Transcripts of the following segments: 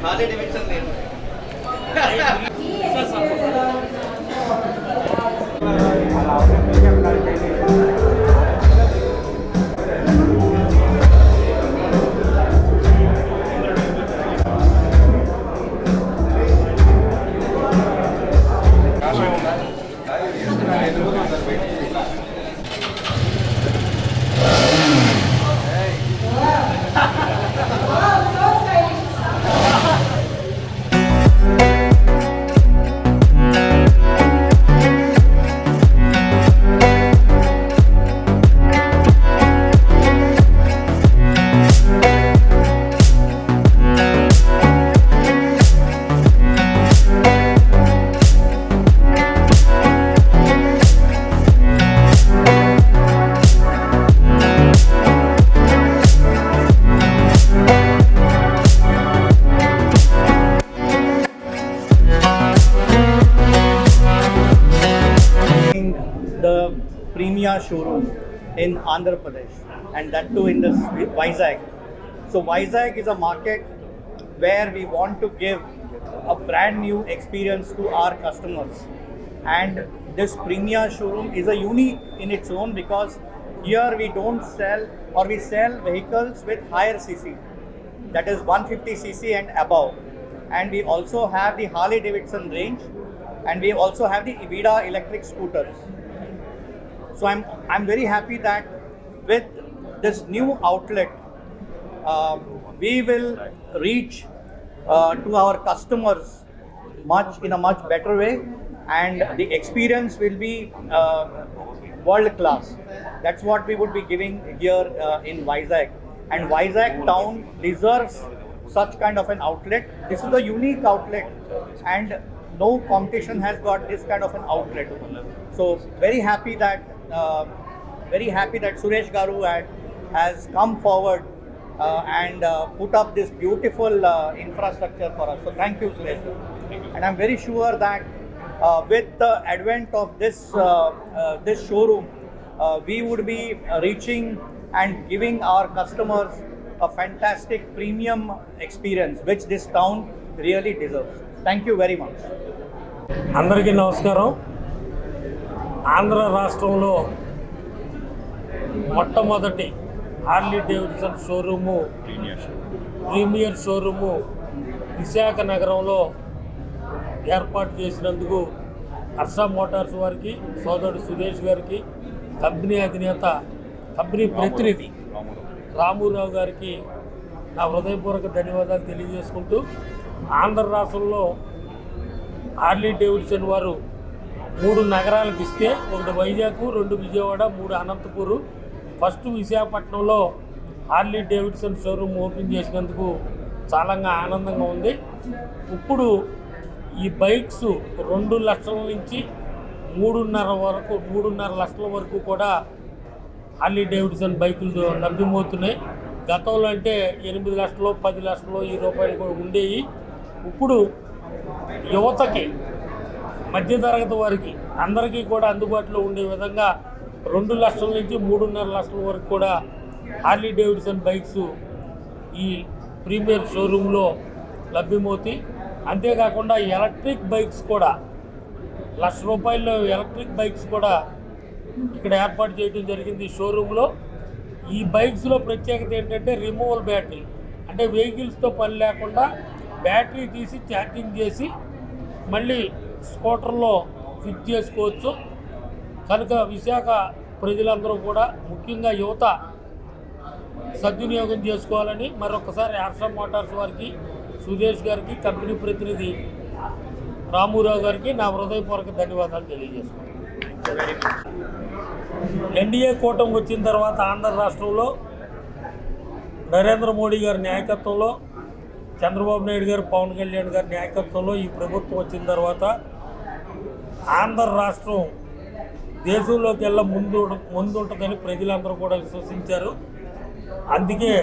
Harley Davidson లేదు. The Premia showroom in Andhra Pradesh, and that too in the Vizag. So Vizag is a market where we want to give a brand new experience to our customers, and this Premia showroom is a unique in its own because here we don't sell, or we sell vehicles with higher cc, that is 150cc and above, and we also have the Harley Davidson range, and we also have the Evida electric scooters. So I'm very happy that with this new outlet, we will reach to our customers in a much better way, and the experience will be world class. That's what we would be giving here in Vizag, and Vizag town deserves such kind of an outlet. This is a unique outlet, and no competition has got this kind of an outlet. So very happy that Suresh Garu has come forward and put up this beautiful infrastructure for us. So thank you, Suresh Garu. And I'm very sure that with the advent of this showroom, we would be reaching and giving our customers a fantastic premium experience, which this town really deserves. Thank you very much. అందరికీ నమస్కారం. ఆంధ్ర రాష్ట్రంలో మొట్టమొదటి Harley Davidson showroom, premier showroom Visakha నగరంలో ఏర్పాటు చేసినందుకు Harsha Motors వారికి, సోదరుడు సురేష్ గారికి, కంపెనీ అధినేత, కంపెనీ ప్రతినిధి రామారావు గారికి నా హృదయపూర్వక ధన్యవాదాలు తెలియజేసుకుంటూ, ఆంధ్ర రాష్ట్రంలో హార్లీ డేవిడ్సన్ వారు 3 నగరాలకు ఇస్తే, 1 వైజాగ్, 2 విజయవాడ, 3 అనంతపూరు, ఫస్ట్ విశాఖపట్నంలో హార్లీ డేవిడ్సన్ షోరూమ్ ఓపెన్ చేసినందుకు చాలా ఆనందంగా ఉంది. ఇప్పుడు ఈ బైక్స్ 2 లక్షల నుంచి 3.5 లక్షల వరకు కూడా హార్లీ డేవిడ్సన్ బైకులు లభ్యమవుతున్నాయి. గతంలో అంటే 8 లక్షలు, 10 లక్షలు ఈ రూపాయలు కూడా ఉండేవి. ఇప్పుడు యువతకి, మధ్యతరగతి వారికి అందరికీ కూడా అందుబాటులో ఉండే విధంగా 2 లక్షల నుంచి 3.5 లక్షల వరకు కూడా హార్లీ డేవిడ్సన్ బైక్స్ ఈ ప్రీమియర్ షోరూంలో లభ్యమవుతాయి. అంతేకాకుండా ఎలక్ట్రిక్ బైక్స్ కూడా ₹1,00,000 ఎలక్ట్రిక్ బైక్స్ కూడా ఇక్కడ ఏర్పాటు చేయడం జరిగింది షోరూంలో. ఈ బైక్స్లో ప్రత్యేకత ఏంటంటే రిమూవల్ బ్యాటరీ, అంటే వెహికల్స్తో పని లేకుండా బ్యాటరీ తీసి ఛార్జింగ్ చేసి మళ్ళీ స్కూటర్లో ఫిట్ చేసుకోవచ్చు. కనుక విశాఖ ప్రజలందరూ కూడా, ముఖ్యంగా యువత సద్వినియోగం చేసుకోవాలని మరొకసారి హర్ష మోటార్స్ వారికి, సురేష్ గారికి, కంపెనీ ప్రతినిధి రామారావు గారికి నా హృదయపూర్వక ధన్యవాదాలు తెలియజేస్తున్నాను. ఎన్డీఏ కూటమి వచ్చిన తర్వాత ఆంధ్ర రాష్ట్రంలో నరేంద్ర మోడీ గారి నాయకత్వంలో, చంద్రబాబు నాయుడు గారు, పవన్ కళ్యాణ్ గారి నాయకత్వంలో ఈ ప్రభుత్వం వచ్చిన తర్వాత ఆంధ్ర రాష్ట్రం దేశంలోకి వెళ్ళ ముందుంటుందని ప్రజలందరూ కూడా విశ్వసించారు. అందుకే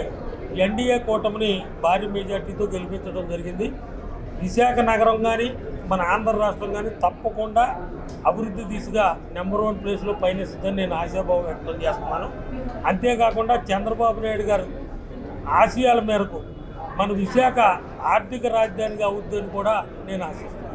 ఎన్డీఏ కూటమిని భారీ మెజార్టీతో గెలిపించడం జరిగింది. విశాఖ నగరం కానీ మన ఆంధ్ర రాష్ట్రం కానీ తప్పకుండా అభివృద్ధి దిశగా నెంబర్ 1 ప్లేస్లో పయనిస్తుందని నేను ఆశాభావం వ్యక్తం చేస్తున్నాను. అంతేకాకుండా చంద్రబాబు నాయుడు గారు ఆశయాల మేరకు మన విశాఖ ఆర్థిక రాజధానిగా అవుద్దని కూడా నేను ఆశిస్తున్నాను.